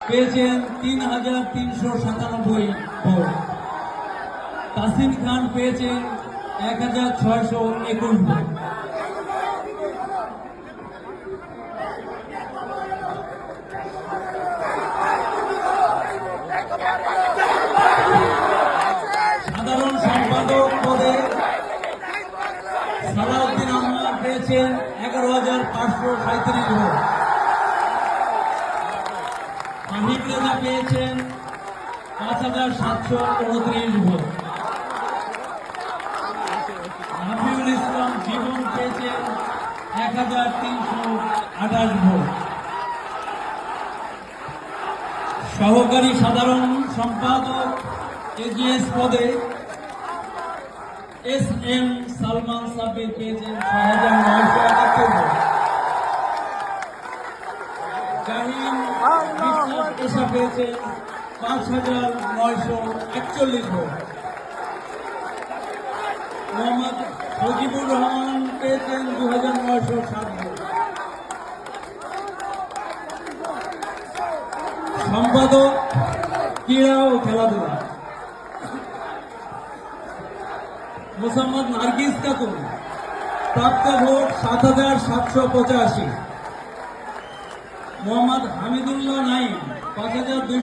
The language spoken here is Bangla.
পেয়েছেন ৩,৩৯৭ ভোট। তাসিন খান পেয়েছেন ১,৬২১ ভোট। সাধারণ সম্পাদক পদে সালাউদ্দিন আহমদ পেয়েছেন ১১,৫৩৭ ভোট। মাহিব রেজা পেয়েছেন ৫,৭২৯ ভোট। হাফিজুল ইসলাম জীবন পেয়েছেন ১,৩২৮ ভোট। সহকারী সাধারণ সম্পাদক এজিএস পদে এস.এম. সালমান সাব্বির পেয়েছেন ৬,৯৭১ ভোট। জাহিন পেশা পেয়েছেন ৫,৯৪১ ভোট। মোহাম্মদ ফজিবুর রহমান পেয়েছেন ২,৯০৭ ভোট। সম্পাদক ক্রীড়া ও খেলাধুলা মোসাম্মদ নার্গিস খাতুন, প্রাপ্ত ভোট ৭,৭৮৫। মোহাম্মদ হামিদুল্লাহ নাইম ৫,২০০